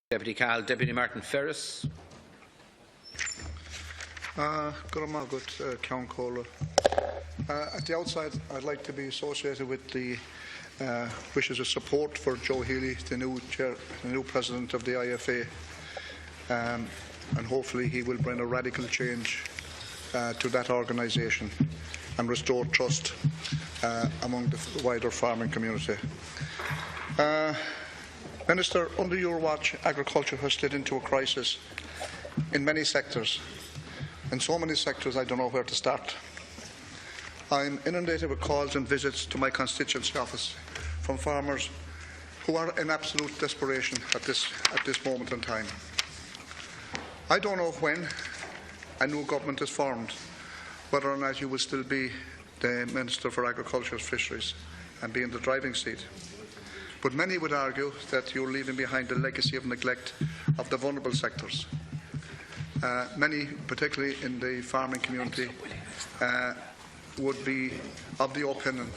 Deputy Cal, Deputy Martin Ferris. Good Count Kohler. At the outset, I'd like to be associated with the wishes of support for Joe Healy, the new president of the IFA, and hopefully he will bring a radical change to that organisation and restore trust among the wider farming community. Minister, under your watch, agriculture has slid into a crisis in many sectors. In so many sectors, I don't know where to start. I'm inundated with calls and visits to my constituency office from farmers who are in absolute desperation at this moment in time. I don't know when a new government is formed, whether or not you will still be the Minister for Agriculture and Fisheries and be in the driving seat. But many would argue that you're leaving behind a legacy of neglect of the vulnerable sectors. Many, particularly in the farming community, would be of the opinion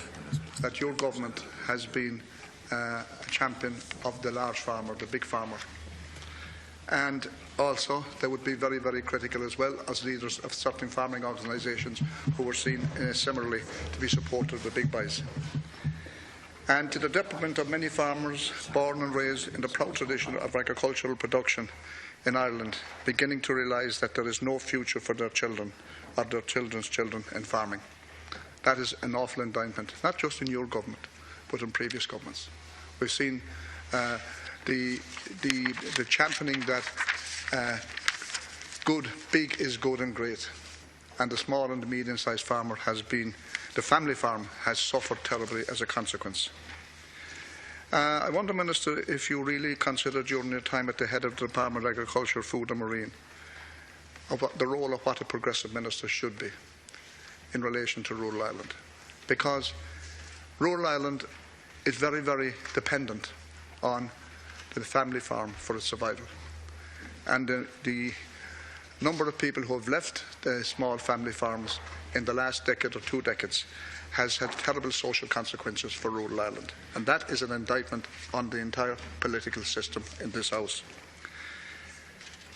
that your government has been a champion of the large farmer, the big farmer. And also, they would be very, very critical as well as leaders of certain farming organisations who were seen similarly to be supportive of the big buys. And to the detriment of many farmers born and raised in the proud tradition of agricultural production in Ireland, beginning to realise that there is no future for their children or their children's children in farming. That is an awful indictment, not just in your government, but in previous governments. We've seen the championing that big is good and great, and the small and the medium-sized farmer has been, the family farm has suffered terribly as a consequence. I wonder, Minister, if you really considered during your time at the head of the Department of Agriculture, Food and Marine, of the role of what a progressive minister should be in relation to rural Ireland. Because rural Ireland is very, very dependent on the family farm for its survival. And the number of people who have left the small family farms in the last decade or 2 decades has had terrible social consequences for rural Ireland. And that is an indictment on the entire political system in this House.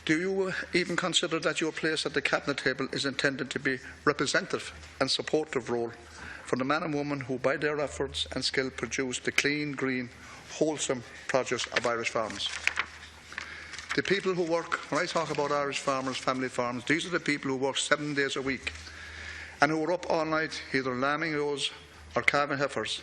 Do you even consider that your place at the Cabinet table is intended to be representative and supportive role for the man and woman who, by their efforts and skill, produce the clean, green, wholesome produce of Irish farms? The people who work, when I talk about Irish farmers, family farms, these are the people who work 7 days a week and who are up all night either lambing ewes or calving heifers,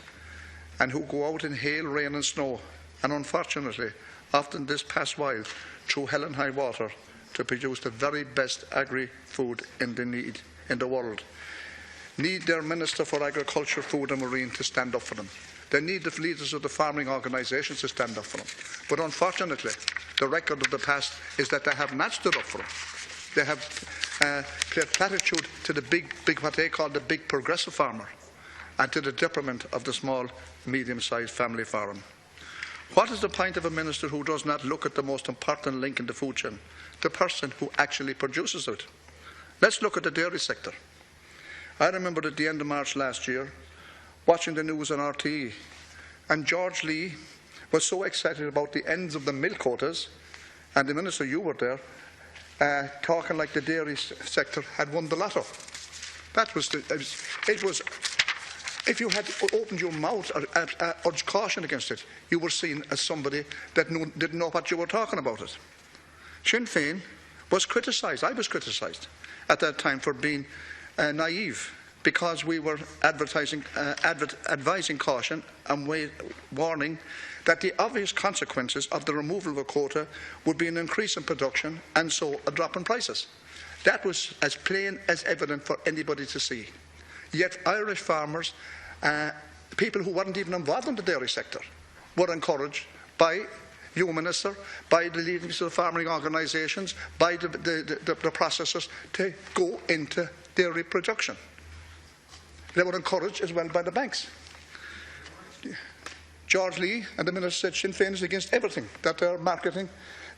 and who go out in hail, rain and snow, and unfortunately, often this past while, through hell and high water, to produce the very best agri-food in the world, need their Minister for Agriculture, Food and Marine to stand up for them. They need the leaders of the farming organisations to stand up for them. But unfortunately, the record of the past is that they have not stood up for them. They have played platitude to the big, what they call the big progressive farmer, and to the detriment of the small, medium-sized family farm. What is the point of a minister who does not look at the most important link in the food chain, the person who actually produces it? Let's look at the dairy sector. I remember at the end of March last year, watching the news on RTE, and George Lee was so excited about the ends of the milk quotas, and the Minister, you were there, talking like the dairy sector had won the lotto. That was if you had opened your mouth or urged caution against it, you were seen as somebody that didn't know what you were talking about it. Sinn Féin was criticised, I was criticised at that time for being naive, because we were advising caution and warning that the obvious consequences of the removal of a quota would be an increase in production and so a drop in prices. That was as plain as evident for anybody to see. Yet Irish farmers, people who weren't even involved in the dairy sector, were encouraged by you, Minister, by the leaders of the farming organisations, by the processors to go into dairy production. They were encouraged as well by the banks. George Lee and the Minister said Sinn Féin is against everything, that they are marketing,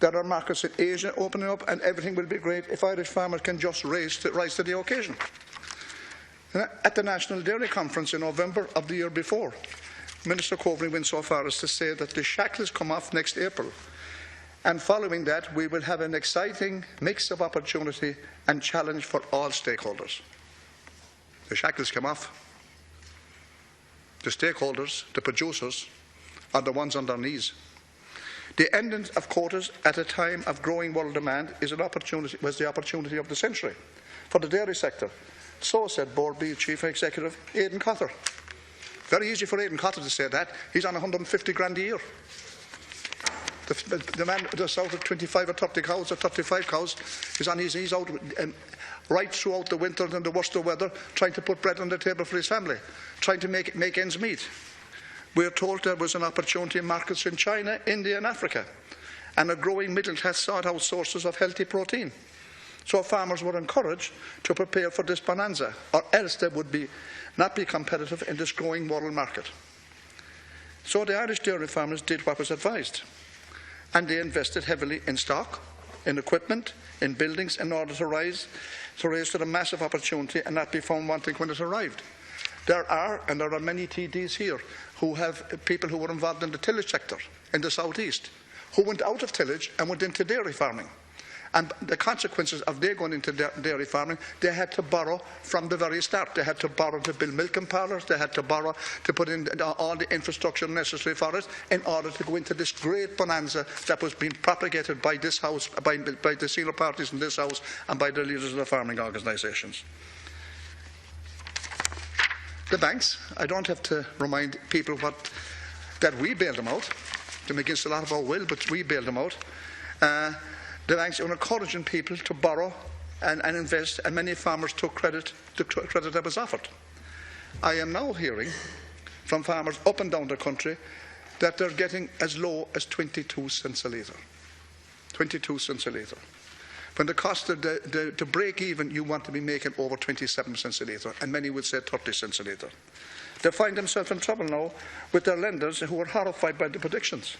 there are markets in Asia opening up and everything will be great if Irish farmers can just rise to the occasion. At the National Dairy Conference in November of the year before, Minister Coveney went so far as to say that the shackles come off next April And following that, we will have an exciting mix of opportunity and challenge for all stakeholders. The shackles come off. The stakeholders, the producers, are the ones on their knees. The ending of quotas at a time of growing world demand was the opportunity of the century for the dairy sector. So said Board B Chief Executive Aidan Cotter. Very easy for Aidan Cotter to say that. He's on 150 grand a year. The man that's out of 25 or 30 cows or 35 cows is on his knees out right throughout the winter and the worst of weather, trying to put bread on the table for his family, trying to make ends meet. We are told there was an opportunity in markets in China, India and Africa, and a growing middle class sought out sources of healthy protein. So farmers were encouraged to prepare for this bonanza, or else they would not be competitive in this growing world market. So the Irish dairy farmers did what was advised, and they invested heavily in stock, in equipment, in buildings in order to raise to the massive opportunity and not be found wanting when it arrived. There are many TDs here who have people who were involved in the tillage sector in the southeast, who went out of tillage and went into dairy farming. And the consequences of their going into dairy farming, they had to borrow from the very start. They had to borrow to build milking parlours, they had to borrow to put in all the infrastructure necessary for it in order to go into this great bonanza that was being propagated by this House, by the senior parties in this House and by the leaders of the farming organisations. The banks, I don't have to remind people that we bailed them out. Them against a lot of our will, but we bailed them out. The banks are encouraging people to borrow and invest, and many farmers took credit, the credit that was offered. I am now hearing from farmers up and down the country that they're getting as low as 22 cents a litre. 22 cents a litre. When the cost of to break even, you want to be making over 27 cents a litre, and many would say 30 cents a litre. They find themselves in trouble now with their lenders who are horrified by the predictions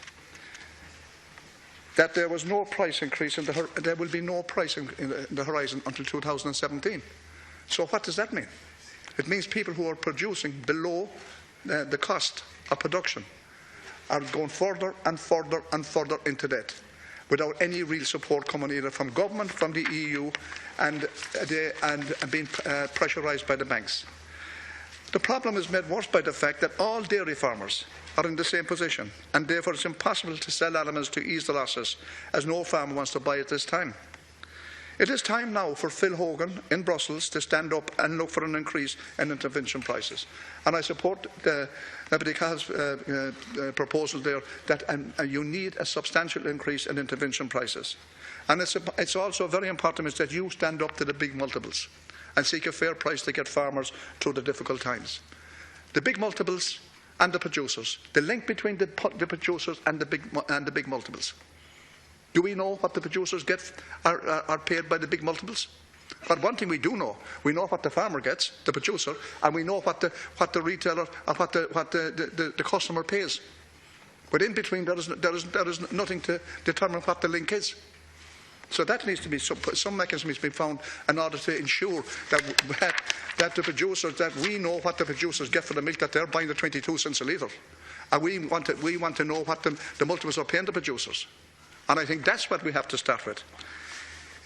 that there was no price increase, there will be no price in the horizon until 2017. So what does that mean? It means people who are producing below the cost of production are going further and further and further into debt, without any real support coming either from government, from the EU, and being pressurised by the banks. The problem is made worse by the fact that all dairy farmers are in the same position, and therefore it's impossible to sell animals to ease the losses, as no farmer wants to buy at this time. It is time now for Phil Hogan in Brussels to stand up and look for an increase in intervention prices. And I support Deputy Cahill's proposal there that you need a substantial increase in intervention prices. And it's also very important that you stand up to the big multiples and seek a fair price to get farmers through the difficult times. The big multiples and the producers, the link between the producers and the big multiples. Do we know what the producers are paid by the big multiples? But one thing we do know, we know what the farmer gets, the producer, and we know what the retailer or what the customer pays. But in between, there is nothing to determine what the link is. So that needs to be some mechanism needs to be found in order to ensure that the producers, that we know what the producers get for the milk that they're buying at 22 cents a litre, and we want to know what the multiples are paying the producers. And I think that's what we have to start with.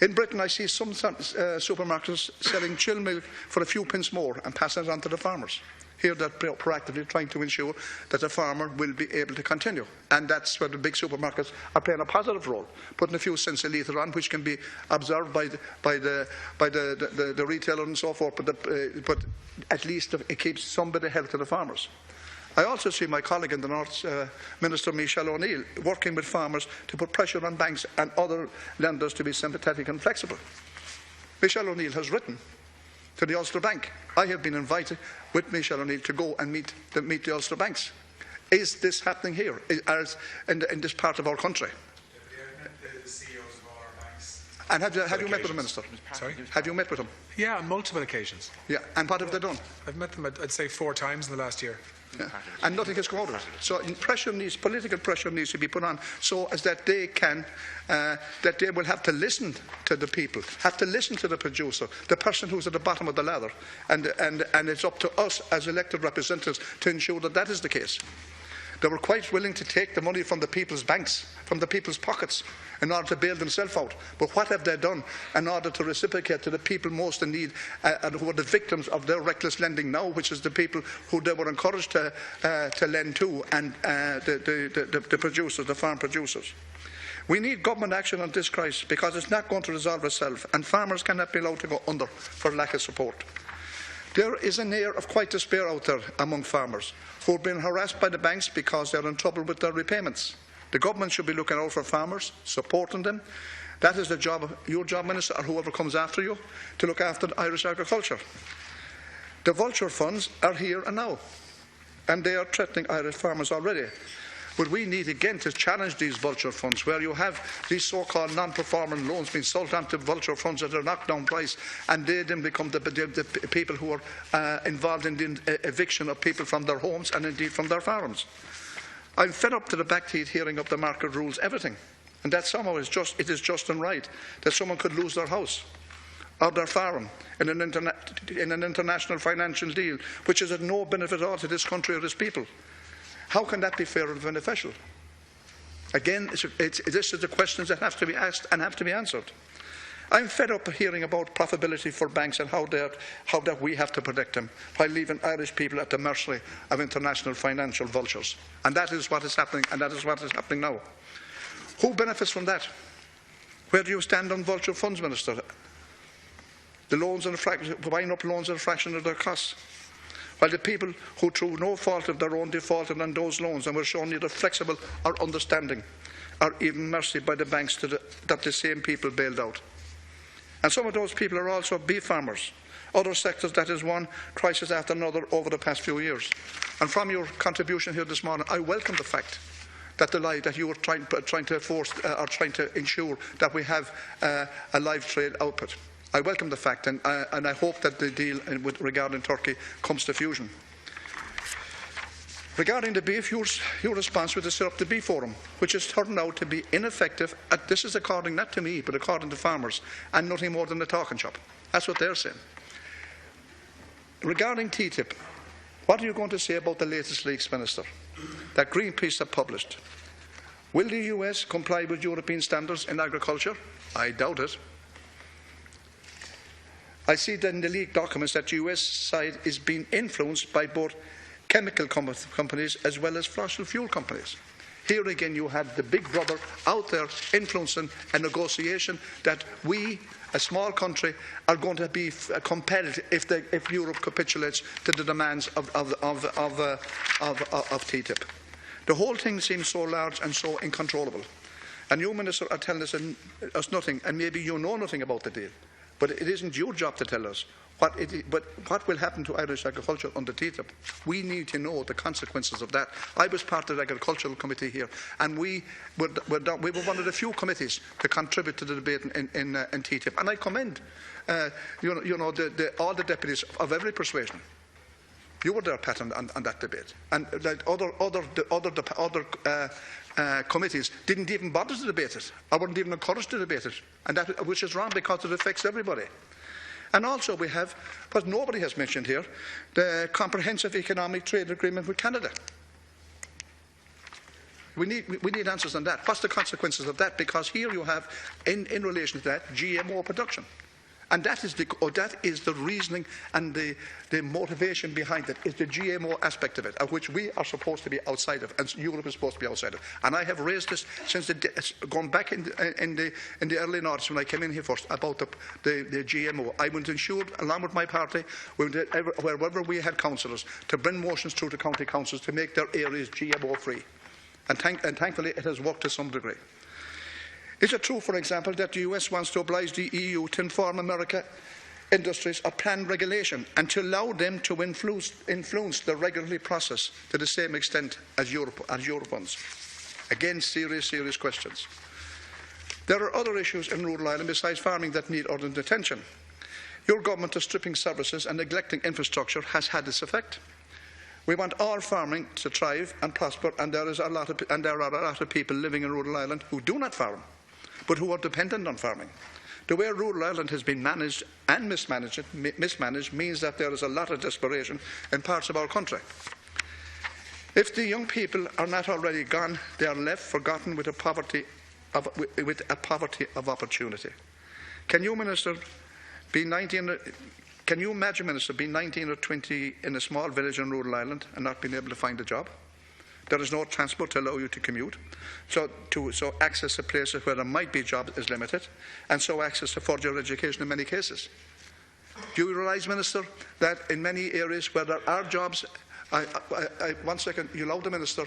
In Britain, I see some supermarkets selling chilled milk for a few pence more and passing it on to the farmers. Here they're proactively trying to ensure that the farmer will be able to continue. And that's where the big supermarkets are playing a positive role, putting a few cents a litre on, which can be observed by the retailer and so forth, but at least it keeps some bit of help to the farmers. I also see my colleague in the North, Minister Michelle O'Neill, working with farmers to put pressure on banks and other lenders to be sympathetic and flexible. Michelle O'Neill has written to the Ulster Bank. I have been invited with Michelle O'Neill to go and meet the Ulster banks. Is this happening here, in this part of our country? The CEOs of all our banks. And have you met with the Minister? Sorry? Have you met with them? Yeah, on multiple occasions. Yeah, and what have they done? I've met them, I'd say 4 times in the last year. Yeah. And nothing has come out of it. So political pressure needs to be put on, so as that they will have to listen to the people, have to listen to the producer, the person who's at the bottom of the ladder, and it's up to us as elected representatives to ensure that that is the case. They were quite willing to take the money from the people's banks, from the people's pockets, in order to bail themselves out. But what have they done in order to reciprocate to the people most in need and who are the victims of their reckless lending now, which is the people who they were encouraged to lend to, and the producers, the farm producers? We need government action on this crisis because it's not going to resolve itself, and farmers cannot be allowed to go under for lack of support. There is an air of quite despair out there among farmers who have been harassed by the banks because they are in trouble with their repayments. The government should be looking out for farmers, supporting them. That is the job, your job, Minister, or whoever comes after you, to look after Irish agriculture. The vulture funds are here and now, and they are threatening Irish farmers already. But we need again to challenge these vulture funds, where you have these so-called non-performing loans being sold onto vulture funds at a knockdown price, and they then become the people who are involved in the eviction of people from their homes and indeed from their farms. I'm fed up to the back teeth hearing of the market rules everything, and that somehow it is just and right that someone could lose their house or their farm in an international financial deal, which is of no benefit at all to this country or its people. How can that be fair and beneficial? Again, this is the questions that have to be asked and have to be answered. I'm fed up hearing about profitability for banks and how that we have to protect them, while leaving Irish people at the mercy of international financial vultures. And that is what is happening, and that is what is happening now. Who benefits from that? Where do you stand on vulture funds, Minister? The loans and buying up loans at a fraction of their costs, while the people who, through no fault of their own, defaulted on those loans and were shown neither flexible or understanding, or even mercy by the banks that the same people bailed out. And some of those people are also beef farmers, other sectors that is one crisis after another over the past few years. And from your contribution here this morning, I welcome the fact that you are trying to force or trying to ensure that we have a live trade output. I welcome the fact, and I hope that the deal regarding Turkey comes to fusion. Regarding the beef, your response was to set up the beef forum, which has turned out to be ineffective. This is according not to me, but according to farmers, and nothing more than a talking shop. That's what they're saying. Regarding TTIP, what are you going to say about the latest leaks, Minister, that Greenpeace have published? Will the US comply with European standards in agriculture? I doubt it. I see that in the leaked documents that the US side is being influenced by both chemical companies as well as fossil fuel companies. Here again you have the big brother out there influencing a negotiation that we, a small country, are going to be compelled if Europe capitulates to the demands of TTIP. The whole thing seems so large and so uncontrollable. And you, Minister, are telling us nothing, and maybe you know nothing about the deal. But it isn't your job to tell us what will happen to Irish agriculture under TTIP. We need to know the consequences of that. I was part of the Agricultural Committee here, and we were one of the few committees to contribute to the debate in TTIP. And I commend all the deputies of every persuasion. You were there, Pat, on that debate. And other committees didn't even bother to debate it, or weren't even encouraged to debate it, and which is wrong because it affects everybody. And also we have, what nobody has mentioned here, the Comprehensive Economic Trade Agreement with Canada. We need answers on that. What's the consequences of that? Because here you have, in relation to that, GMO production. And that is the reasoning and the motivation behind it, is the GMO aspect of it, of which we are supposed to be outside of, and Europe is supposed to be outside of. And I have raised this since going back in the early noughts when I came in here first about the GMO. I would ensure, along with my party, wherever we had councillors, to bring motions through to county councils to make their areas GMO free. And thankfully it has worked to some degree. Is it true, for example, that the US wants to oblige the EU to inform American industries of planned regulation and to allow them to influence the regulatory process to the same extent as Europe wants? Again, serious questions. There are other issues in rural Ireland besides farming that need urgent attention. Your government is stripping services and neglecting infrastructure has had its effect. We want all farming to thrive and prosper, and there are a lot of people living in rural Ireland who do not farm, but who are dependent on farming. The way rural Ireland has been managed and mismanaged means that there is a lot of desperation in parts of our country. If the young people are not already gone, they are left forgotten with a poverty of opportunity. Can you, Minister, be 19? Can you imagine, Minister, being 19 or 20 in a small village in rural Ireland and not being able to find a job? There is no transport to allow you to commute. So access to places where there might be jobs is limited, and so access to further education in many cases. Do you realise, Minister, that in many areas where there are jobs, one second, you allow the Minister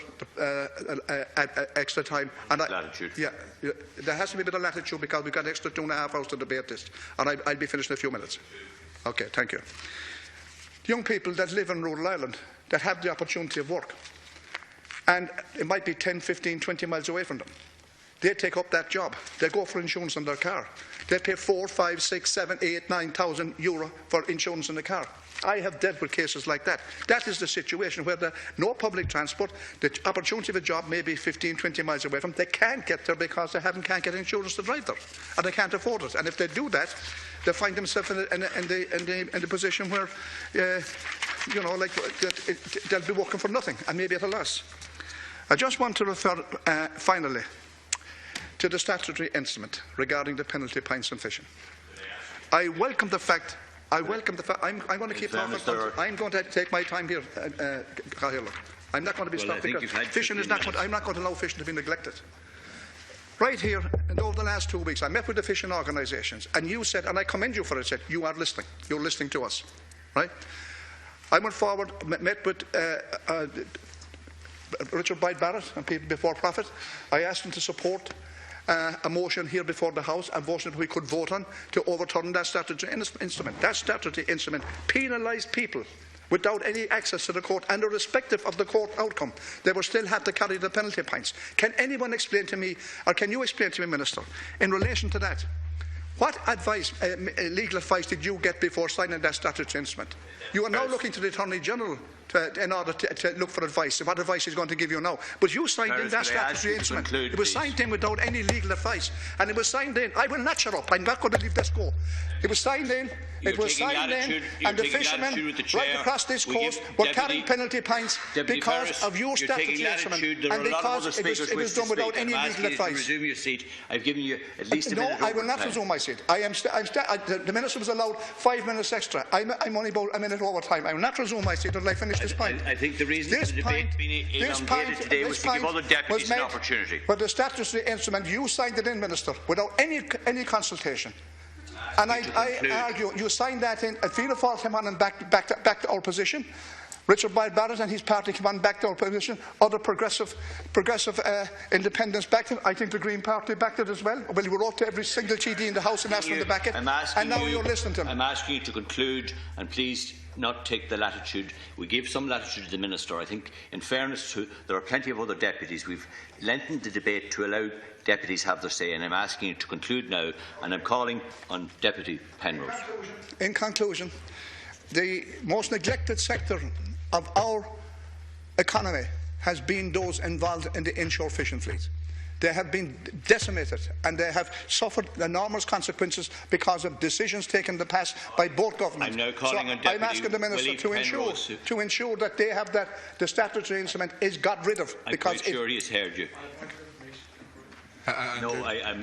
extra time. And latitude. Yeah, there has to be a bit of latitude because we've got extra 2.5 hours to debate this, and I'll be finished in a few minutes. Okay, thank you. Young people that live in rural Ireland that have the opportunity of work, and it might be 10, 15, 20 miles away from them. They take up that job. They go for insurance on their car. They pay 4, 5, 6, 7, 8, 9,000 euro for insurance in the car. I have dealt with cases like that. That is the situation where there's no public transport. The opportunity of a job may be 15, 20 miles away from them. They can't get there because they can't get insurance to drive there, and they can't afford it. And if they do that, they find themselves in the position where, they'll be working for nothing and maybe at a loss. I just want to refer finally to the statutory instrument regarding the penalty pints and fishing. I welcome the fact. I'm going to keep talking. I'm going to take my time here, Cahill. I'm not going to be stopped because fishing is not. I'm not going to allow fishing to be neglected. Right here, and over the last 2 weeks, I met with the fishing organisations, and you said, and I commend you for it. Said you are listening. You're listening to us, right? I went forward, met with Richard Barrett and people before profit. I asked them to support a motion here before the House, a motion we could vote on to overturn that statutory instrument. That statutory instrument penalised people without any access to the court, and irrespective of the court outcome, they will still have to carry the penalty pints. Can anyone explain to me, or can you explain to me, Minister, in relation to that, what advice, legal advice did you get before signing that statutory instrument? You are now looking to the Attorney General in order to look for advice. What advice he's going to give you now? But you signed in that statutory instrument. It was signed in without any legal advice, and it was signed in. I will not shut up. I'm not going to leave this go. It was signed in. It was signed in, and the fishermen right across this coast were carrying penalty pints because of your statutory instrument, and because it was done without any legal advice. Resume your seat. I've given you at least a minute. No, I will not resume my seat. The Minister was allowed 5 minutes extra. I'm only about a minute over time. I will not resume my seat until I finish this point. I think the reason for the debate being elongated today was to give other deputies an opportunity. But the statutory instrument, you signed it in, Minister, without any consultation. And I argue you signed that in. Fianna Fáil came on and back to our position. Richard Barrett and his party came on back to our position. Other progressive independents backed it. I think the Green Party backed it as well. Well, you wrote to every single TD in the House and asked them to back it. And now you're listening to them. I'm asking you to conclude, and please not take the latitude. We give some latitude to the Minister. I think, in fairness to, there are plenty of other deputies. We've lengthened the debate to allow deputies have their say, and I'm asking you to conclude now, and I'm calling on Deputy Penrose. In conclusion, the most neglected sector of our economy has been those involved in the inshore fishing fleet. They have been decimated, and they have suffered enormous consequences because of decisions taken in the past by both governments. I'm now calling on Deputy I'm asking the Minister to ensure that they have the statutory instrument is got rid of. I'm quite sure he has heard you. No, I'm